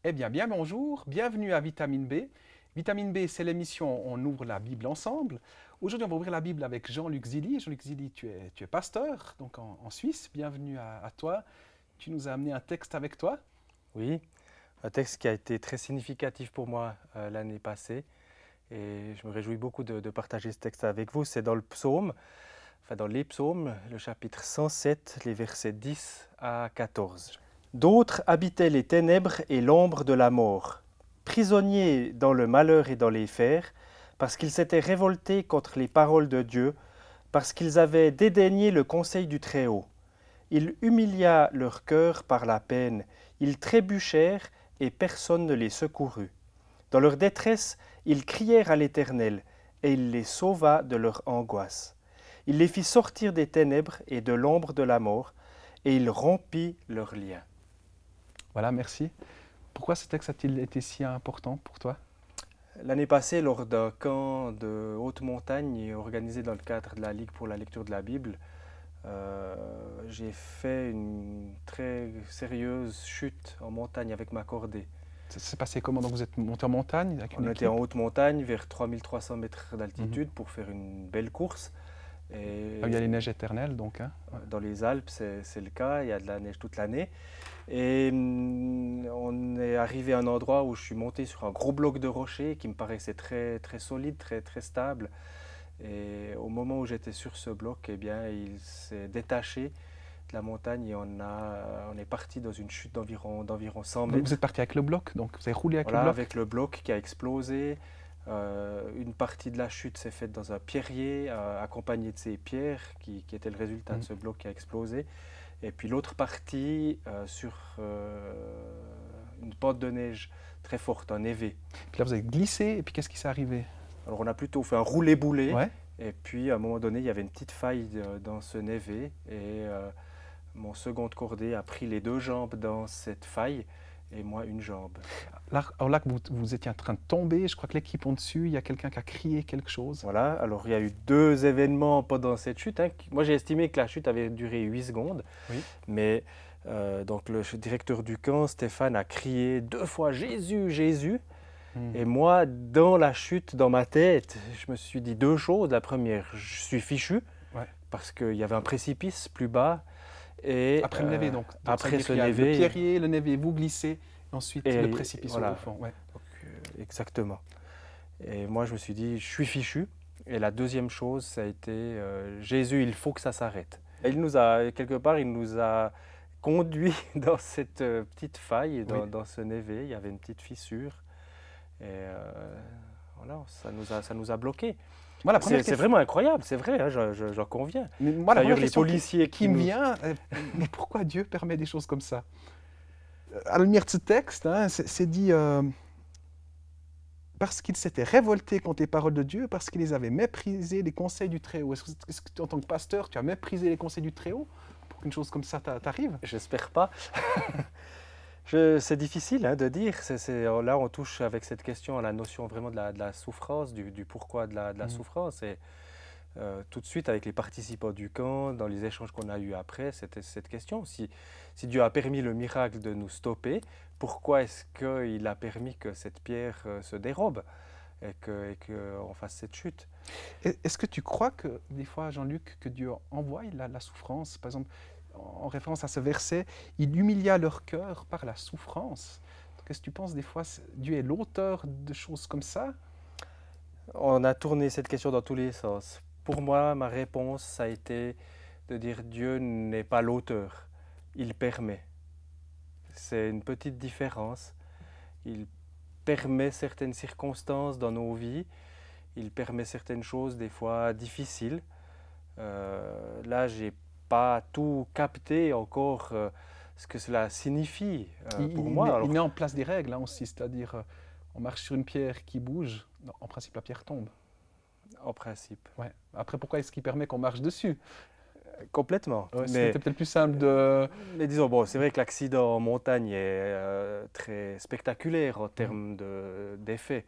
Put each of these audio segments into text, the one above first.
Eh bien, bien bonjour, bienvenue à Vitamine B. Vitamine B, c'est l'émission On ouvre la Bible ensemble. Aujourd'hui, on va ouvrir la Bible avec Jean-Luc Zilli. Jean-Luc Zilli, tu es pasteur donc en Suisse. Bienvenue à toi. Tu nous as amené un texte avec toi. Oui, un texte qui a été très significatif pour moi l'année passée et je me réjouis beaucoup de partager ce texte avec vous. C'est dans le psaume, dans les psaumes, le chapitre 107, les versets 10 à 14. D'autres habitaient les ténèbres et l'ombre de la mort, prisonniers dans le malheur et dans les fers, parce qu'ils s'étaient révoltés contre les paroles de Dieu, parce qu'ils avaient dédaigné le conseil du Très-Haut. Il humilia leur cœur par la peine, ils trébuchèrent et personne ne les secourut. Dans leur détresse, ils crièrent à l'Éternel, et il les sauva de leur angoisse. Il les fit sortir des ténèbres et de l'ombre de la mort, et il rompit leurs liens. Voilà, merci. Pourquoi ce texte a-t-il été si important pour toi? L'année passée, lors d'un camp de haute montagne organisé dans le cadre de la Ligue pour la lecture de la Bible, j'ai fait une très sérieuse chute en montagne avec ma cordée. Ça s'est passé comment? Donc vous êtes monté en montagne avec une On était équipe? en haute montagne, vers 3300 mètres d'altitude, pour faire une belle course. Et Ah, il y a les neiges éternelles, donc. Hein? Ouais. dans les Alpes, c'est le cas, il y a de la neige toute l'année. Et on est arrivé à un endroit où je suis monté sur un gros bloc de rocher qui me paraissait très, très solide, très, très stable. Et au moment où j'étais sur ce bloc, eh bien, il s'est détaché de la montagne et on est parti dans une chute d'environ 100 Donc mètres. vous êtes parti avec le bloc, donc vous avez roulé avec Voilà, le bloc? avec le bloc qui a explosé. Une partie de la chute s'est faite dans un pierrier, accompagné de ces pierres qui étaient le résultat de ce bloc qui a explosé. Et puis l'autre partie sur une pente de neige très forte, un névé. Puis là, vous avez glissé, et puis qu'est-ce qui s'est arrivé? Alors on a plutôt fait un roulé-boulé. Ouais. Et puis à un moment donné, il y avait une petite faille dans ce névé. Et mon second de cordée a pris les deux jambes dans cette faille. Et moi, une jambe. Là que vous étiez en train de tomber, je crois que l'équipe en dessus, il y a quelqu'un qui a crié quelque chose. Voilà, alors il y a eu deux événements pendant cette chute. Moi, j'ai estimé que la chute avait duré 8 secondes. Oui. Mais donc le directeur du camp, Stéphane, a crié 2 fois Jésus, Jésus. Et moi, dans la chute, dans ma tête, je me suis dit deux choses. La première, je suis fichu, Ouais. parce qu'il y avait un précipice plus bas. Et Après le névé, donc. après ce Il y a névé. le pierrier, le névé, vous glissez, et ensuite Et le précipice voilà. au fond. Ouais. Donc, exactement. Et moi, je me suis dit, je suis fichu. Et la deuxième chose, ça a été Jésus, il faut que ça s'arrête. Il nous a, quelque part, il nous a conduit dans cette petite faille, dans ce névé. Il y avait une petite fissure. Et voilà, ça nous a bloqués. Moi, C'est vraiment incroyable, c'est vrai, hein, j'en conviens. Mais moi, la D'ailleurs, première les question policiers qui me vient, mais pourquoi Dieu permet des choses comme ça? À la lumière de ce texte, hein, c'est dit parce qu'il s'était révolté contre les paroles de Dieu, parce qu'il les avait méprisé les conseils du Très-Haut. Est-ce que en tant que pasteur, tu as méprisé les conseils du Très-Haut pour qu'une chose comme ça t'arrive? J'espère pas. C'est difficile hein, de dire. Là, on touche avec cette question à la notion vraiment de la souffrance, du pourquoi de la souffrance. Et tout de suite, avec les participants du camp, dans les échanges qu'on a eus après, c'était cette question. Si Dieu a permis le miracle de nous stopper, pourquoi est-ce qu'il a permis que cette pierre se dérobe et qu'on fasse cette chute? Est-ce que tu crois que, des fois, Jean-Luc, que Dieu envoie la souffrance? Par exemple, en référence à ce verset, il humilia leur cœur par la souffrance. Qu'est-ce que tu penses des fois, Dieu est l'auteur de choses comme ça? On a tourné cette question dans tous les sens. Pour moi, ma réponse, ça a été de dire Dieu n'est pas l'auteur, il permet. C'est une petite différence. Il permet certaines circonstances dans nos vies, il permet certaines choses des fois difficiles. Là, j'ai pas tout capté encore ce que cela signifie pour moi. Il met en place des règles hein, aussi, c'est-à-dire on marche sur une pierre qui bouge, en principe la pierre tombe. En principe. Ouais. Après, pourquoi est-ce qu'il permet qu'on marche dessus? Complètement. Ouais, c'était peut-être plus simple de... Mais disons, bon, c'est vrai que l'accident en montagne est très spectaculaire en termes d'effets.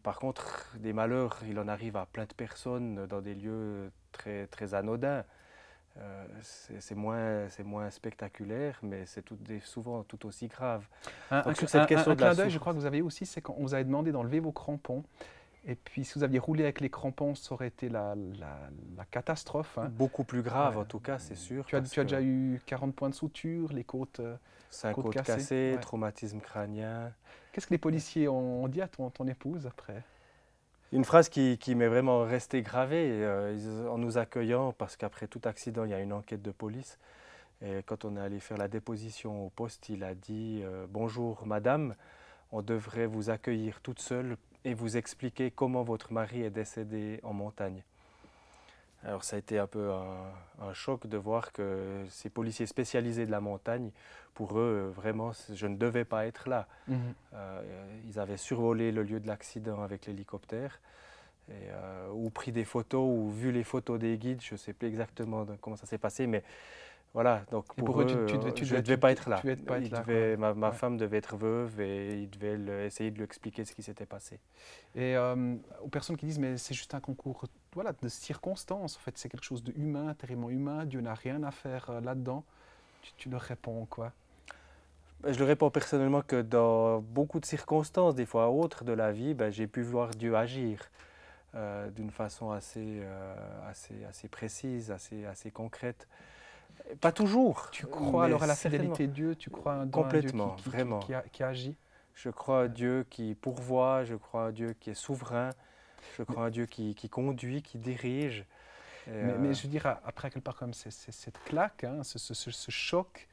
Par contre, des malheurs, il en arrive à plein de personnes dans des lieux très, très anodins. C'est moins spectaculaire, mais c'est souvent tout aussi grave. Un clin d'œil, je crois que vous avez aussi, c'est qu'on vous avait demandé d'enlever vos crampons. Et puis, si vous aviez roulé avec les crampons, ça aurait été la catastrophe. Hein. Beaucoup plus grave, en tout cas, c'est sûr. Tu as déjà eu 40 points de suture, les côtes 5 côtes cassées, traumatisme crânien. Qu'est-ce que les policiers ont dit à ton épouse après? Une phrase qui m'est vraiment restée gravée en nous accueillant, parce qu'après tout accident, il y a une enquête de police. Et quand on est allé faire la déposition au poste, il a dit « Bonjour madame, on devrait vous accueillir toute seule et vous expliquer comment votre mari est décédé en montagne. » Alors ça a été un peu un choc de voir que ces policiers spécialisés de la montagne, pour eux, vraiment, je ne devais pas être là. Ils avaient survolé le lieu de l'accident avec l'hélicoptère, ou pris des photos, ou vu les photos des guides, je ne sais plus exactement comment ça s'est passé, mais voilà, donc pour eux, je ne devais pas être là. Ma femme devait être veuve et ils devaient essayer de lui expliquer ce qui s'était passé. Et aux personnes qui disent mais c'est juste un concours de circonstances, en fait c'est quelque chose de humain, terriblement humain, Dieu n'a rien à faire là-dedans, tu leur réponds quoi? Je leur réponds personnellement que dans beaucoup de circonstances, des fois autres de la vie, j'ai pu voir Dieu agir d'une façon assez précise, assez concrète. Pas toujours. Tu crois alors à la fidélité de Dieu? Tu crois à complètement, Dieu vraiment. Qui agit? Je crois à Dieu qui pourvoit, je crois à Dieu qui est souverain, je crois à Dieu qui conduit, qui dirige. Mais je veux dire, après quelque part comme cette claque, hein, ce choc,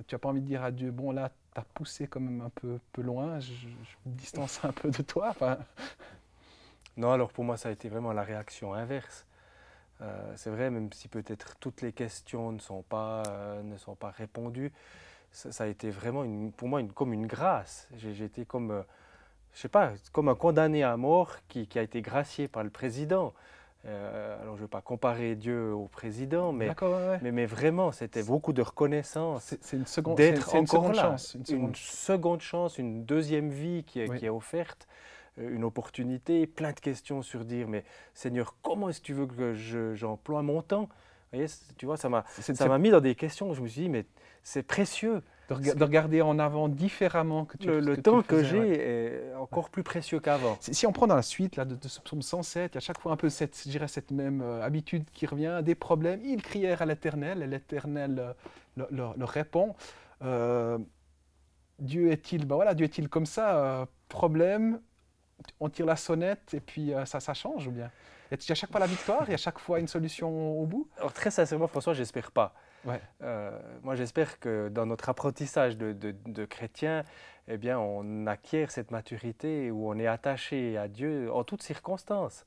tu n'as pas envie de dire à Dieu, bon là, tu as poussé quand même un peu loin, je me distance un peu de toi. Enfin... Non, alors pour moi, ça a été vraiment la réaction inverse. C'est vrai, même si peut-être toutes les questions ne sont pas répondues, ça a été vraiment pour moi comme une grâce. J'ai été comme, je sais pas, comme un condamné à mort qui a été gracié par le président. Alors je ne vais pas comparer Dieu au président, mais vraiment c'était beaucoup de reconnaissance. C'est une seconde, d'être encore là, chance. Une seconde chance, une deuxième vie qui est offerte. Une opportunité, plein de questions sur dire mais Seigneur, comment est-ce que tu veux que j'emploie mon temps? Vous voyez, tu vois, ça m'a mis dans des questions où je me suis dit mais c'est précieux. De regarder en avant différemment que le temps que j'ai est encore plus précieux qu'avant. Si on prend dans la suite là, de ce psaume 107, il y a chaque fois un peu cette même habitude qui revient, des problèmes, ils crièrent à l'Éternel et l'Éternel leur répond. Dieu est-il Dieu est-il comme ça, problème, on tire la sonnette et puis ça change ou bien? Il y a à chaque fois la victoire, il y a à chaque fois une solution au bout? Alors très sincèrement, François, j'espère pas. Ouais. Moi, j'espère que dans notre apprentissage de chrétien, eh bien, on acquiert cette maturité où on est attaché à Dieu en toutes circonstances.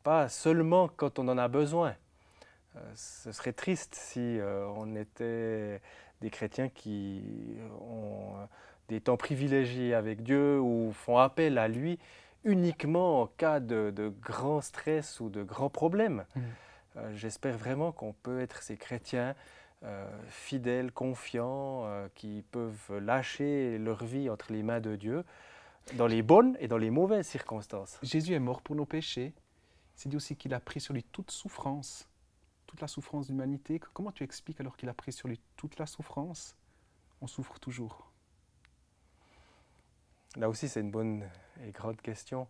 Pas seulement quand on en a besoin. Ce serait triste si on était des chrétiens qui ont des temps privilégiés avec Dieu ou font appel à lui uniquement en cas de grand stress ou de grands problèmes. J'espère vraiment qu'on peut être ces chrétiens fidèles, confiants, qui peuvent lâcher leur vie entre les mains de Dieu dans les bonnes et dans les mauvaises circonstances. Jésus est mort pour nos péchés. C'est dit aussi qu'il a pris sur lui toute souffrance, toute la souffrance de l'humanité. Comment tu expliques alors qu'il a pris sur lui toute la souffrance? On souffre toujours. Là aussi, c'est une bonne et grande question.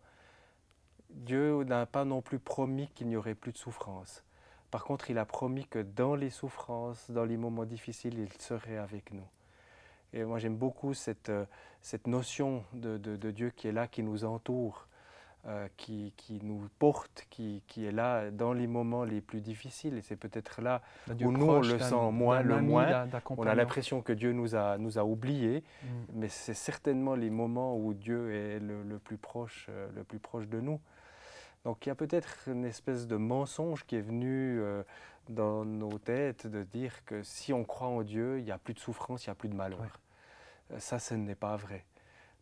Dieu n'a pas non plus promis qu'il n'y aurait plus de souffrance. Par contre, il a promis que dans les souffrances, dans les moments difficiles, il serait avec nous. Et moi, j'aime beaucoup cette notion de Dieu qui est là, qui nous entoure, qui nous porte, qui est là dans les moments les plus difficiles. Et c'est peut-être là où nous, on le sent le moins. On a l'impression que Dieu nous a oubliés, mais c'est certainement les moments où Dieu est le plus proche de nous. Donc il y a peut-être une espèce de mensonge qui est venu dans nos têtes de dire que si on croit en Dieu, il n'y a plus de souffrance, il n'y a plus de malheur. Ouais. Ça, ce n'est pas vrai.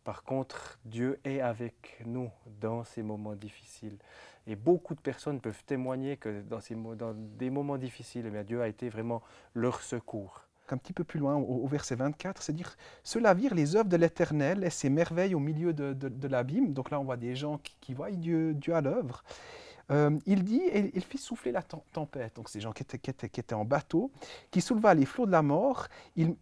Par contre, Dieu est avec nous dans ces moments difficiles. Et beaucoup de personnes peuvent témoigner que dans des moments difficiles, Dieu a été vraiment leur secours. Un petit peu plus loin, au verset 24, c'est dire « Ceux-là virent les œuvres de l'Éternel et ses merveilles au milieu de l'abîme ». Donc là, on voit des gens qui voient Dieu à l'œuvre. Il dit, et il fit souffler la tempête. Donc, ces gens qui étaient en bateau, qui souleva les flots de la mort,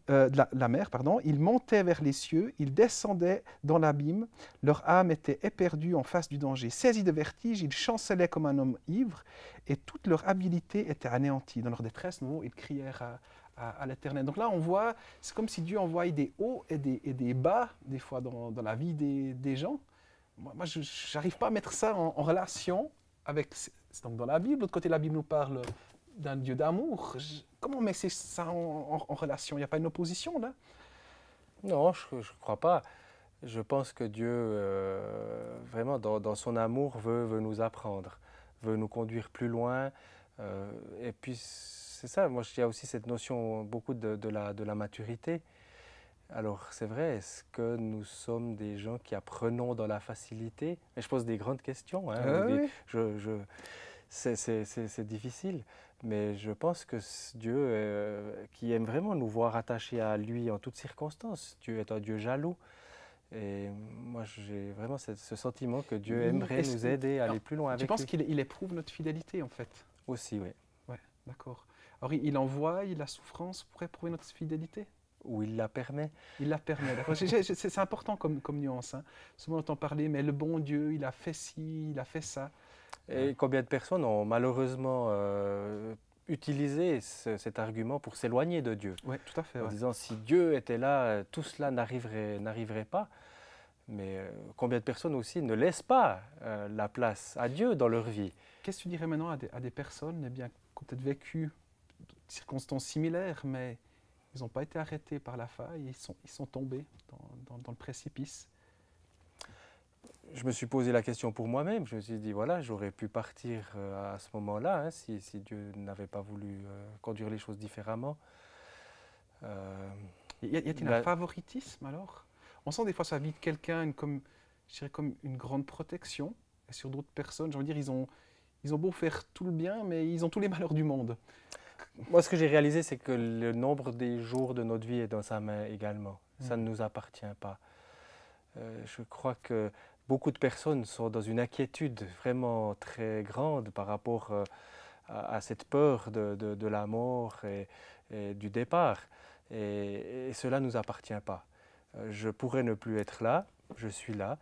la mer, pardon. Ils montaient vers les cieux, ils descendaient dans l'abîme. Leur âme était éperdue en face du danger. Saisis de vertige, ils chancelaient comme un homme ivre, et toute leur habileté était anéantie. Dans leur détresse, nous, ils crièrent à l'Éternel. Donc là, on voit, c'est comme si Dieu envoyait des hauts et des bas, des fois, dans la vie des gens. Moi, je n'arrive pas à mettre ça en relation avec... C'est donc dans la Bible. De l'autre côté, la Bible nous parle d'un Dieu d'amour. Comment on met ça en relation? Il n'y a pas une opposition, là? Non, je ne crois pas. Je pense que Dieu, vraiment, dans son amour, veut nous apprendre, veut nous conduire plus loin. Et puis, c'est ça, moi, il y a aussi cette notion beaucoup de la maturité. Alors, c'est vrai, est-ce que nous sommes des gens qui apprenons dans la facilité? Mais je pose des grandes questions. Hein, Oui. c'est difficile, mais je pense que Dieu, qui aime vraiment nous voir attachés à lui en toutes circonstances, Dieu est un Dieu jaloux. Et moi, j'ai vraiment ce sentiment que Dieu aimerait nous aider à aller plus loin avec lui. Tu penses qu'il éprouve notre fidélité, en fait? Aussi, oui. Oui, d'accord. Alors, il envoie la souffrance pour éprouver notre fidélité? Ou il la permet. Il la permet, d'accord. C'est important comme nuance. Hein. Souvent, on entend parler, mais le bon Dieu, il a fait ci, il a fait ça. Et combien de personnes ont malheureusement utilisé cet argument pour s'éloigner de Dieu? Oui, tout à fait. En disant, si Dieu était là, tout cela n'arriverait pas. Mais combien de personnes aussi ne laissent pas la place à Dieu dans leur vie? Qu'est-ce que tu dirais maintenant à des personnes qui ont peut-être vécu des circonstances similaires, mais ils n'ont pas été arrêtés par la faille, ils sont tombés dans le précipice? Je me suis posé la question pour moi-même. Je me suis dit, voilà, j'aurais pu partir à ce moment-là, hein, si Dieu n'avait pas voulu conduire les choses différemment. Y a-t-il un favoritisme alors? On sent des fois sur la vie de quelqu'un je dirais comme une grande protection, et sur d'autres personnes, j'ai envie de dire, ils ont beau faire tout le bien, mais ils ont tous les malheurs du monde. Moi, ce que j'ai réalisé, c'est que le nombre des jours de notre vie est dans sa main également. Ça ne nous appartient pas. Je crois que beaucoup de personnes sont dans une inquiétude vraiment très grande par rapport à cette peur de la mort et du départ. Et cela ne nous appartient pas. Je pourrais ne plus être là, je suis là.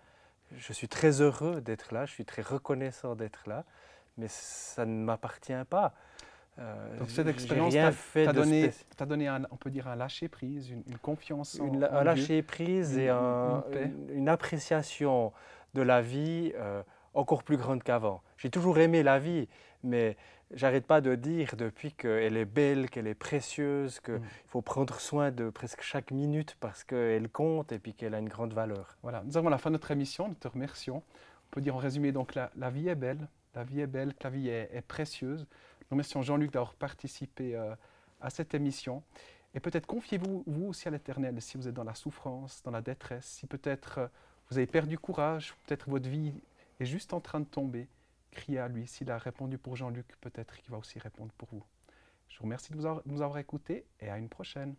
Je suis très heureux d'être là, je suis très reconnaissant d'être là, mais ça ne m'appartient pas. Donc cette expérience t'a donné on peut dire un lâcher-prise, une confiance en un lâcher-prise et une appréciation de la vie encore plus grande qu'avant. J'ai toujours aimé la vie, mais j'arrête pas de dire depuis qu'elle est belle, qu'elle est précieuse, qu'il faut prendre soin de presque chaque minute parce qu'elle compte et puis qu'elle a une grande valeur. Voilà, nous arrivons à la fin de notre émission, nous te remercions. On peut dire en résumé, donc la vie est belle, la vie est belle, que la vie est précieuse. Nous remercions Jean-Luc d'avoir participé à cette émission. Et peut-être confiez-vous vous aussi à l'Éternel si vous êtes dans la souffrance, dans la détresse, si peut-être vous avez perdu courage, peut-être votre vie est juste en train de tomber. Criez à lui. S'il a répondu pour Jean-Luc, peut-être qu'il va aussi répondre pour vous. Je vous remercie de nous avoir écoutés et à une prochaine.